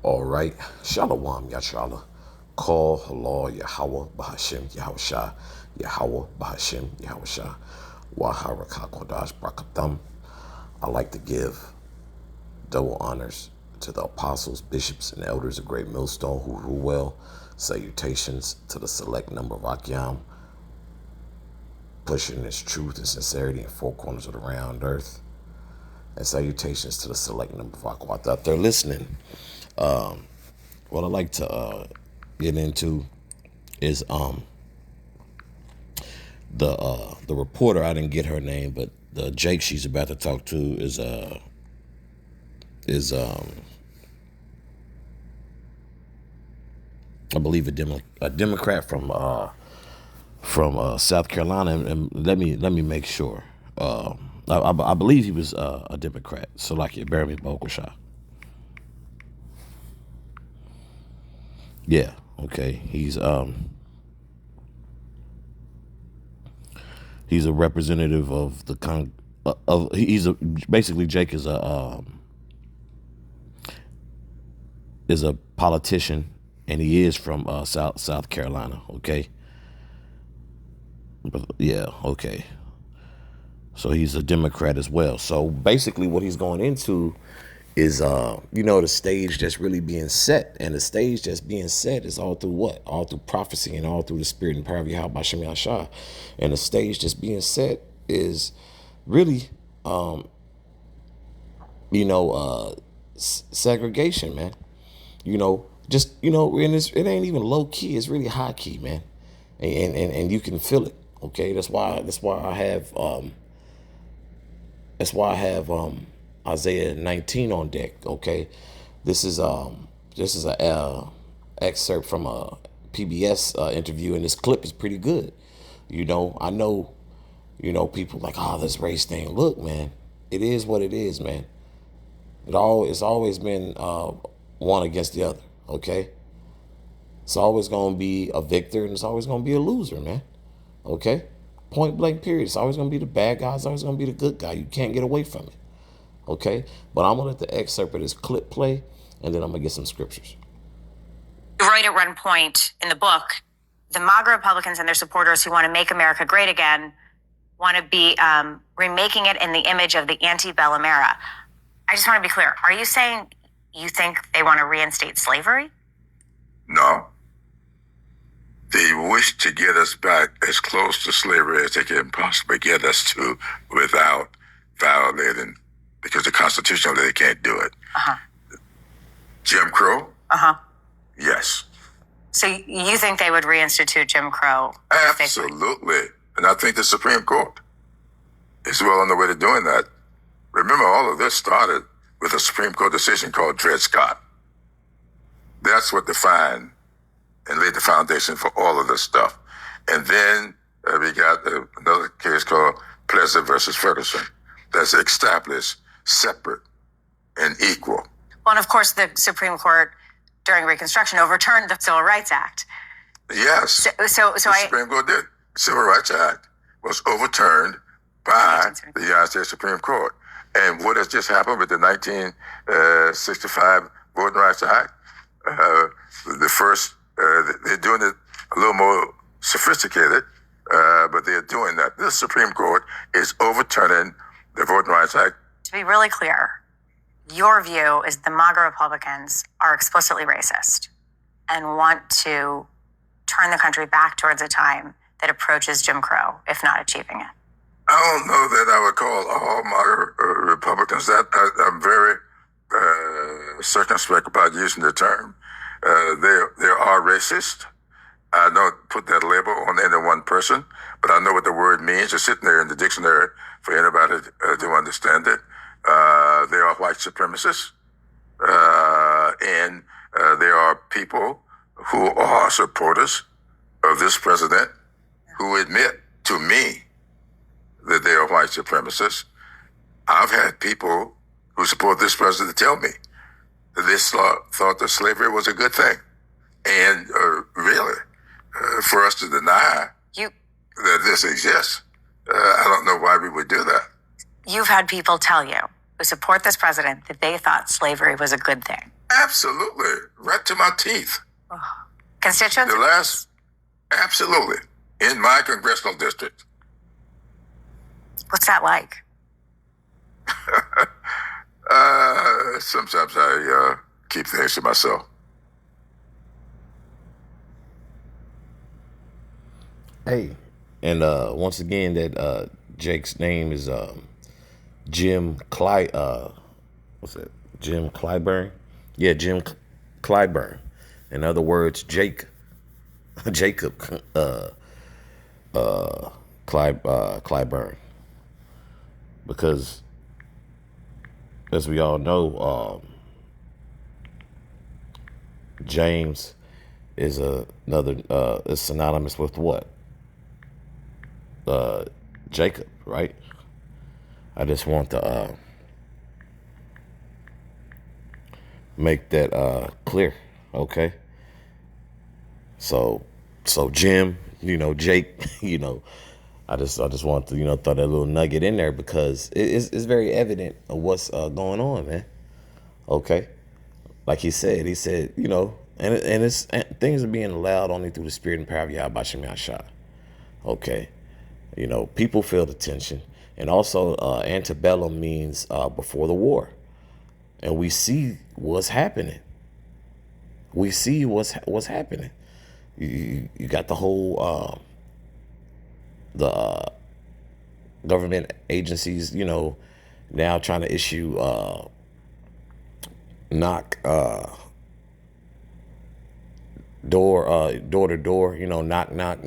All right. Shalom, Yashala. Call Allah Yahweh Bahashim Yahushua. Yahweh Bahashim Yahushua. Waharaka Kodash Brakatam. I like to give double honors to the apostles, bishops, and elders of Great Millstone who rule well. Salutations to the select number of Akyam, pushing its truth and sincerity in four corners of the round earth. And salutations to the select number of Akwat out there listening. What I'd like to get into is the reporter. I didn't get her name, but the Jake she's about to talk to is I believe a Democrat from South Carolina, and let me make sure. I believe he was a Democrat. So like Barry Bokosha. Yeah. Okay. He's a representative of the basically Jake is a politician, and he is from South Carolina. Okay. Yeah. Okay. So he's a Democrat as well. So basically what he's going into is, the stage that's really being set. And the stage that's being set is all through what? All through prophecy and all through the spirit and power of Yahweh Shem Yahshua. And the stage that's being set is really, segregation, man. And it ain't even low key. It's really high key, man. And you can feel it. Okay. That's why I have Isaiah 19 on deck. Okay, this is a excerpt from a PBS interview, and this clip is pretty good. I know, people like, this race thing. Look, man, it is what it is, man. It's always been one against the other. Okay, it's always gonna be a victor, and it's always gonna be a loser, man. Okay, point blank period. It's always gonna be the bad guy. It's always gonna be the good guy. You can't get away from it. Okay, but I'm gonna let the excerpt of this clip play, and then I'm gonna get some scriptures. You write at one point in the book, the MAGA Republicans and their supporters who want to make America great again want to be remaking it in the image of the antebellum era. I just want to be clear. Are you saying you think they want to reinstate slavery? No. They wish to get us back as close to slavery as they can possibly get us to without violating, because the constitutionally they can't do it. Jim Crow? Yes. So you think they would reinstitute Jim Crow? Absolutely. And I think the Supreme Court is well on the way to doing that. Remember, all of this started with a Supreme Court decision called Dred Scott. That's what defined and laid the foundation for all of this stuff. And then we got another case called Plessy versus Ferguson that's established separate and equal. Well, and of course, the Supreme Court during Reconstruction overturned the Civil Rights Act. Yes. The Supreme Court did. The Civil Rights Act was overturned by the United States Supreme Court. And what has just happened with the 1965 Voting Rights Act? They're doing it a little more sophisticated, but they're doing that. The Supreme Court is overturning the Voting Rights Act. To be really clear, your view is the MAGA Republicans are explicitly racist and want to turn the country back towards a time that approaches Jim Crow, if not achieving it. I don't know that I would call all MAGA Republicans that. I'm very circumspect about using the term. They are racist. I don't put that label on any one person, but I know what the word means. It's sitting there in the dictionary for anybody to understand it. They are white supremacists, and there are people who are supporters of this president who admit to me that they are white supremacists. I've had people who support this president tell me that they thought that slavery was a good thing. And really, for us to deny that this exists, I don't know why we would do that. You've had people tell you who support this president that they thought slavery was a good thing. Absolutely. Right to my teeth. Constituents? Absolutely. In my congressional district. What's that like? Sometimes I keep things to myself. Hey, and once again, that Jake's name is Jim what's that? Jim Clyburn? Yeah, Jim Clyburn. In other words, Jacob Clyburn. Because as we all know, James is another is synonymous with what? Jacob, right? I just want to make that clear, okay? So Jim, Jake, I just want to throw that little nugget in there because it's very evident of what's going on, man. Okay, like he said, and things are being allowed only through the spirit and power of Yahweh Shem Yahshua. Okay, people feel the tension, and also antebellum means before the war, and we see what's happening. We see what's happening. You got the whole the government agencies, now trying to issue knock door to door, knock knock,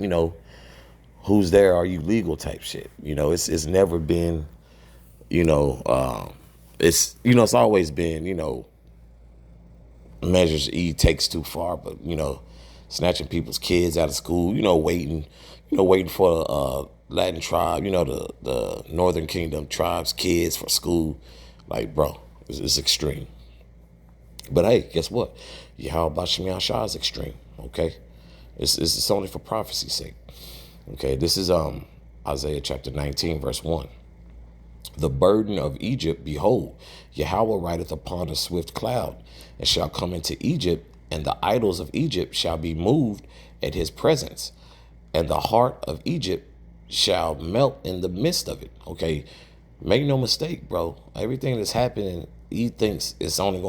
who's there, are you legal type shit. It's never been, it's always been, measures E takes too far, but snatching people's kids out of school, waiting for Latin tribe, the Northern Kingdom tribes kids for school, like, bro, it's extreme. But hey, guess what? Yahweh Bashem Yahshua is extreme. Okay, it's only for prophecy's sake. Okay, this is Isaiah chapter 19 verse 1. The burden of Egypt, behold, Yahweh rideth upon a swift cloud, and shall come into Egypt, and the idols of Egypt shall be moved at his presence, and the heart of Egypt shall melt in the midst of it. Okay, make no mistake, bro. Everything that's happening, he thinks it's only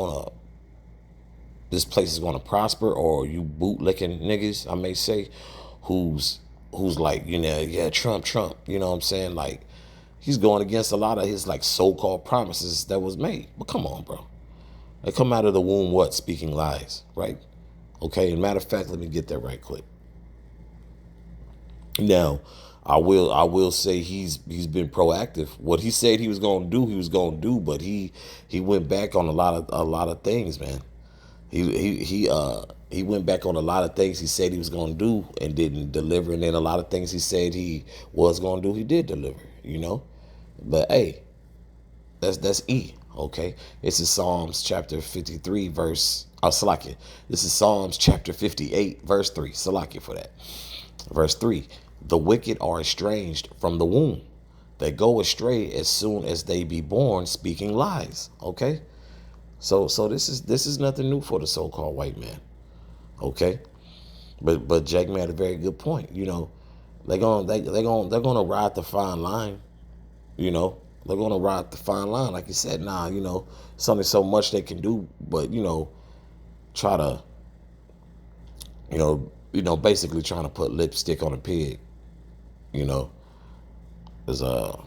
this place is gonna prosper, or you bootlicking niggas, I may say, who's like, yeah, Trump, you know what I'm saying? Like, he's going against a lot of his like so-called promises that was made. But come on, bro. They come out of the womb what? Speaking lies, right? Okay, and matter of fact, let me get that right quick. Now, I will say he's been proactive. What he said he was gonna do, but he went back on a lot of things, man. He went back on a lot of things he said he was gonna do and didn't deliver, and then a lot of things he said he was gonna do, he did deliver, But hey, that's E, okay? This is Psalms chapter 53 verse Salakia. This is Psalms chapter 58 verse 3. Salakia for that. Verse 3. The wicked are estranged from the womb. They go astray as soon as they be born, speaking lies. Okay? So this is nothing new for the so-called white man. Okay? But Jake made a very good point. They're gonna ride the fine line. They're gonna ride the fine line. Like you said, it's only so much they can do, but try to basically trying to put lipstick on a pig. As Elder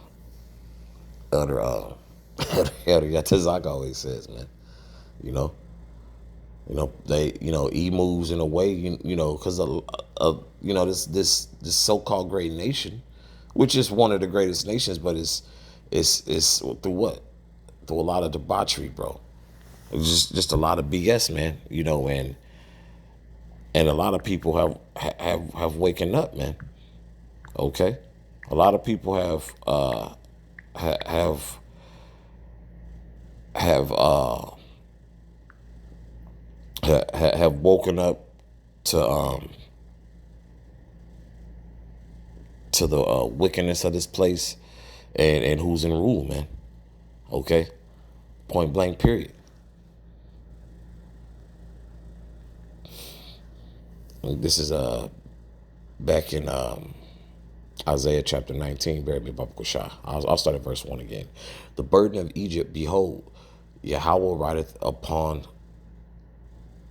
Yatazak always says, man. They E moves in a way, because of this so-called great nation, which is one of the greatest nations, but it's through what? Through a lot of debauchery, bro. It's just a lot of BS, man. And a lot of people have waken up, man. Okay, a lot of people have woken up to the wickedness of this place and who's in rule, man. Okay, point blank, period. This is back in Isaiah chapter 19, bear me Baba Kushah. I'll start at verse 1 again. The burden of Egypt, behold, Yahweh rideth upon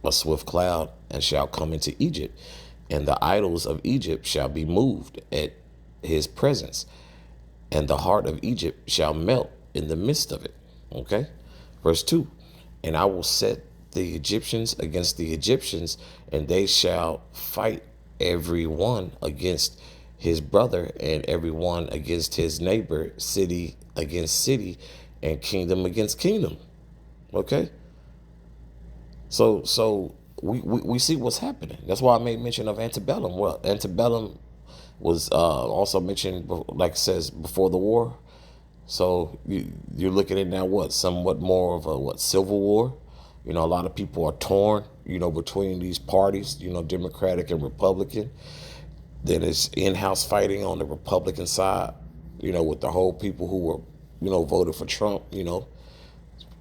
a swift cloud, and shall come into Egypt, and the idols of Egypt shall be moved at his presence, and the heart of Egypt shall melt in the midst of it. Okay. Verse 2. And I will set the Egyptians against the Egyptians, and they shall fight every one against his brother, and every one against his neighbor, city against city, and kingdom against kingdom. Okay. So we see what's happening. That's why I made mention of antebellum. Well, antebellum was also mentioned, like it says, before the war. So you're looking at now what, somewhat more of a civil war. A lot of people are torn, between these parties, Democratic and Republican. Then it's in-house fighting on the Republican side, with the whole people who were, voted for Trump,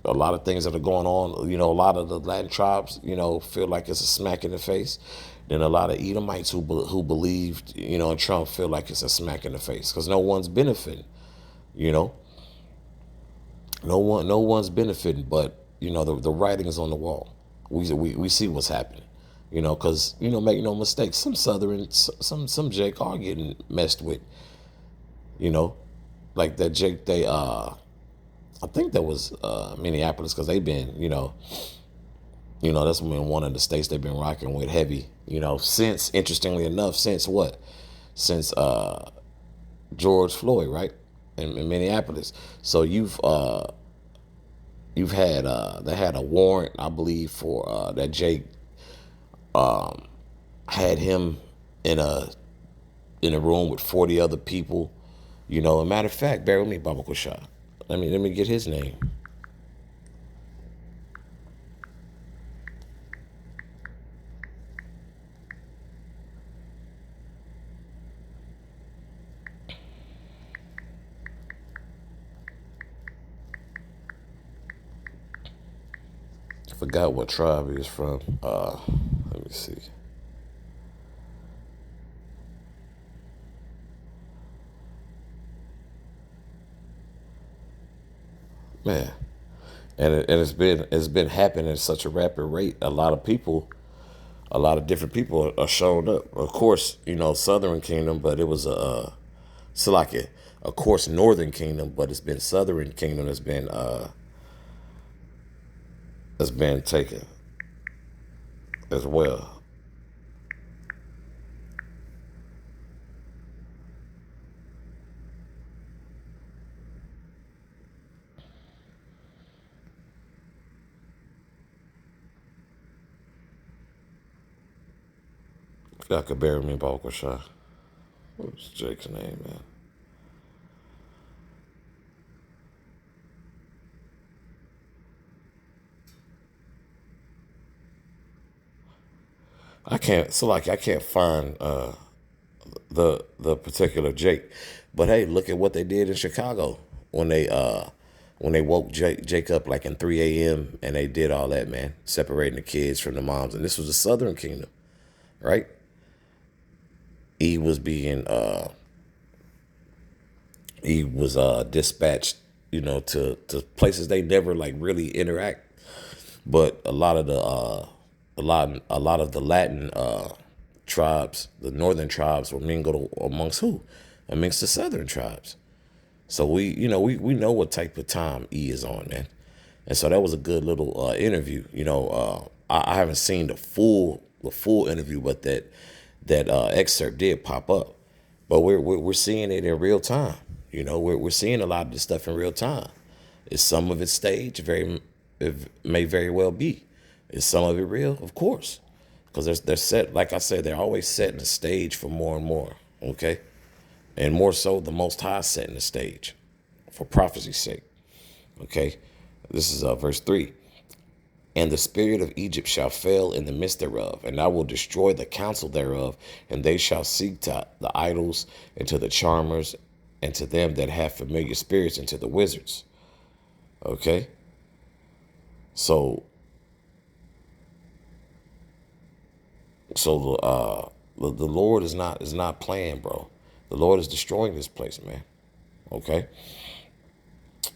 a lot of things that are going on. A lot of the Latin tribes, feel like it's a smack in the face. Then a lot of Edomites who believed, in Trump feel like it's a smack in the face because no one's benefiting. No one's benefiting, but the writing is on the wall. We see what's happening. Because make no mistake, some Southern, some Jake are getting messed with. Like that Jake, I think that was Minneapolis, because they've been, that's been one of the states they've been rocking with heavy, since, interestingly enough, since what? Since George Floyd, right? In Minneapolis. So you've had they had a warrant, I believe, for that Jake had him in a room with 40 other people. A matter of fact, bear with me, Baba Kushah. Let me get his name. I forgot what tribe he was from. Let me see. Man, and it's been happening at such a rapid rate. A lot of different people are showing up. Of course, Southern Kingdom, but it was so like of course, Northern Kingdom, but it's been Southern Kingdom that's been taken as well. Y'all could bear with me, Balkashah. What's Jake's name, man? I can't find the particular Jake. But hey, look at what they did in Chicago when they woke Jake up like in 3 a.m. and they did all that, man, separating the kids from the moms. And this was the Southern Kingdom, right? He was dispatched, to places they never like really interact. But a lot of the Latin tribes, the northern tribes, were mingled amongst who? Amongst the southern tribes. So we know what type of time E is on, man. And so that was a good little interview. I haven't seen the full interview, but that excerpt did pop up. But we're seeing it in real time. We're seeing a lot of this stuff in real time. Is some of it staged? It may very well be. Is some of it real? Of course, because they're set. Like I said, they're always setting the stage for more and more. Okay, and more so, the Most High setting the stage for prophecy's sake. Okay, this is verse 3. And the spirit of Egypt shall fail in the midst thereof, and I will destroy the counsel thereof, and they shall seek to the idols, and to the charmers, and to them that have familiar spirits, and to the wizards. Okay? So, So the Lord is not playing, bro. The Lord is destroying this place, man. Okay.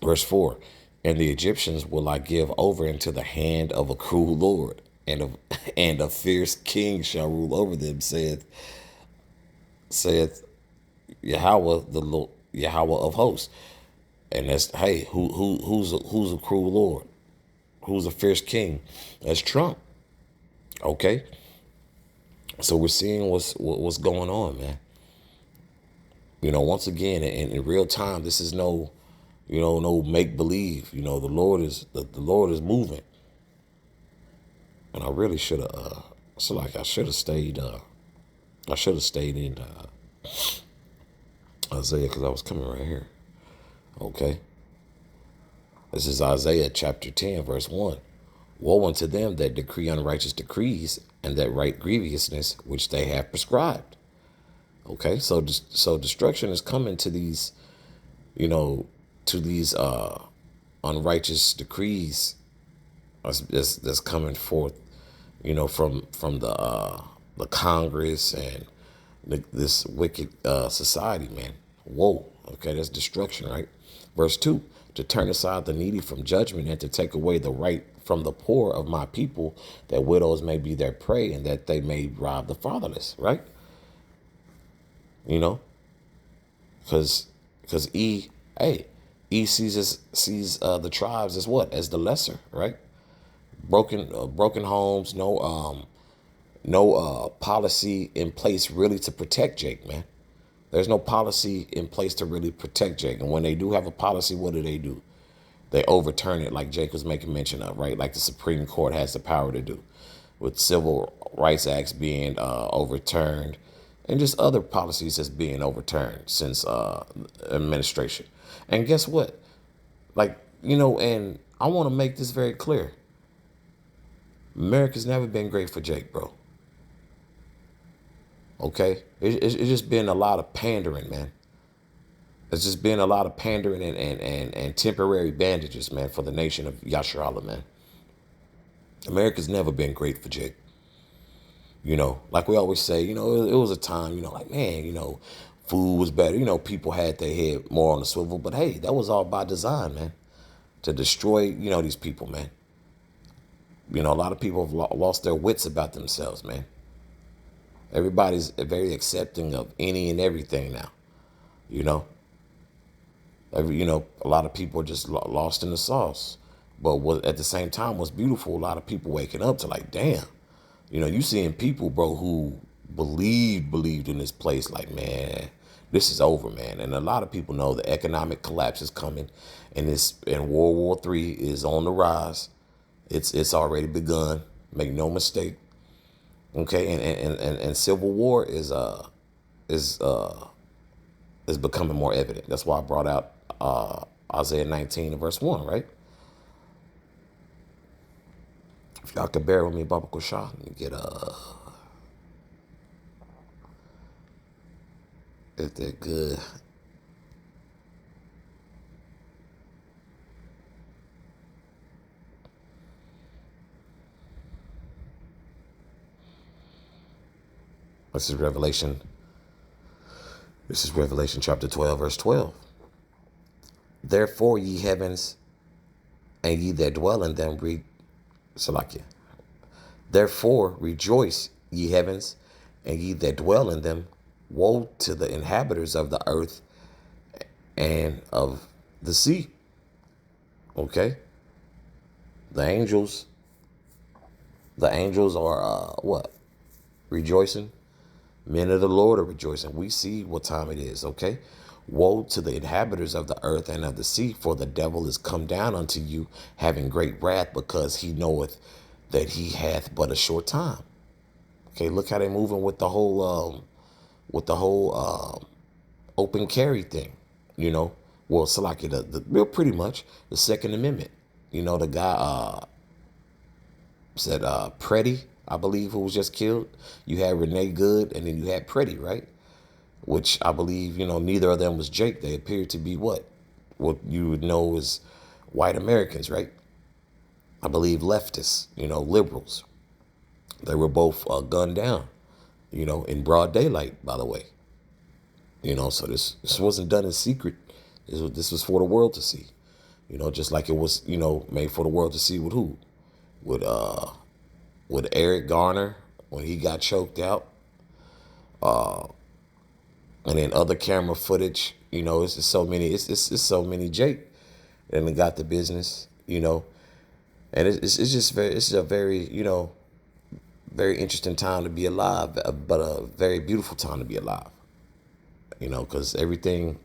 Verse 4. And the Egyptians will I give over into the hand of a cruel Lord, and a fierce king shall rule over them, saith Yahweh, the Lord, Yahweh of hosts. And that's, hey, who's a cruel Lord? Who's a fierce king? That's Trump. Okay. So we're seeing what's going on, man. Once again, in real time, this is no, no make believe. The Lord is moving, and I really should have. I should have stayed. I should have stayed in Isaiah, because I was coming right here. Okay, this is Isaiah chapter 10, verse 1. Woe unto them that decree unrighteous decrees, and that write grievousness which they have prescribed. Okay, so destruction is coming to these, unrighteous decrees that's coming forth, from the Congress and this wicked society, man. Whoa. Okay, that's destruction, right? Verse 2, to turn aside the needy from judgment, and to take away the right from the poor of my people, that widows may be their prey, and that they may rob the fatherless, right? Because E sees the tribes as what? As the lesser, right? Broken homes, no policy in place really to protect Jake, man. There's no policy in place to really protect Jake. And when they do have a policy, what do? They overturn it, like Jake was making mention of, right? Like the Supreme Court has the power to do, with civil rights acts being overturned, and just other policies that's being overturned since administration. And guess what? And I want to make this very clear. America's never been great for Jake, bro. Okay? It's just been a lot of pandering, man. It's just been a lot of pandering and temporary bandages, man, for the nation of Yasharallah, man. America's never been great for Jake. Like we always say, it was a time, like, man, food was better. People had their head more on the swivel. But, hey, that was all by design, man, to destroy, these people, man. A lot of people have lost their wits about themselves, man. Everybody's very accepting of any and everything now, a lot of people are just lost in the sauce. But at the same time, what's beautiful, a lot of people waking up to, like, damn, you seeing people, bro, who believed in this place, like, man, this is over, man. And a lot of people know the economic collapse is coming, and World War III is on the rise. It's already begun. Make no mistake. Okay, and civil war is becoming more evident. That's why I brought out Isaiah 19 and verse 1, right? If y'all could bear with me, Baba Kusha, let me get if they're good. This is Revelation chapter 12, verse 12. Therefore, ye heavens, and ye that dwell in them, Therefore, rejoice, ye heavens, and ye that dwell in them. Woe to the inhabitants of the earth and of the sea. Okay? The angels are what? Rejoicing. Men of the Lord are rejoicing. We see what time it is, okay? Woe to the inhabitants of the earth and of the sea, for the devil is come down unto you, having great wrath, because he knoweth that he hath but a short time. Okay, look how they're moving with the whole open carry thing, Well, Salaki, pretty much the Second Amendment. The guy said Preddy, I believe, who was just killed. You had Renee Good, and then you had Preddy, right? Which I believe, neither of them was Jake. They appeared to be what you would know as white Americans, right? I believe leftists, liberals. They were both gunned down, in broad daylight, by the way. So this wasn't done in secret. This was for the world to see. Just like it was, made for the world to see with who? With Eric Garner when he got choked out. And then other camera footage, it's just so many, it's so many Jake and got the business, and it's just it's a very, very interesting time to be alive, but a very beautiful time to be alive, because everything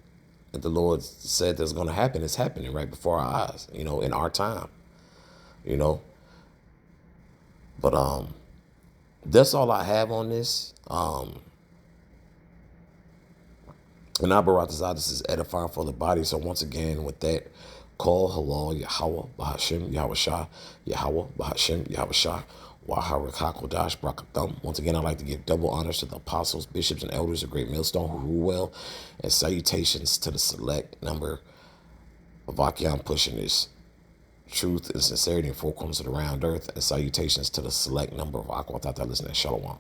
that the Lord said that's going to happen is happening right before our eyes, in our time, but that's all I have on this. And I brought this out. This is edifying for the body. So once again, with that, call halal Yahweh Bahashim Yahweh Shah Yahweh Bahashim Yahweh Shah Wahara Kakodash Brakathum. Once again, I'd like to give double honors to the apostles, bishops, and elders of Great Millstone who rule well, and salutations to the select number of Akian pushing this truth and sincerity in four corners of the round earth, and salutations to the select number of Aquatata listening. Shalom.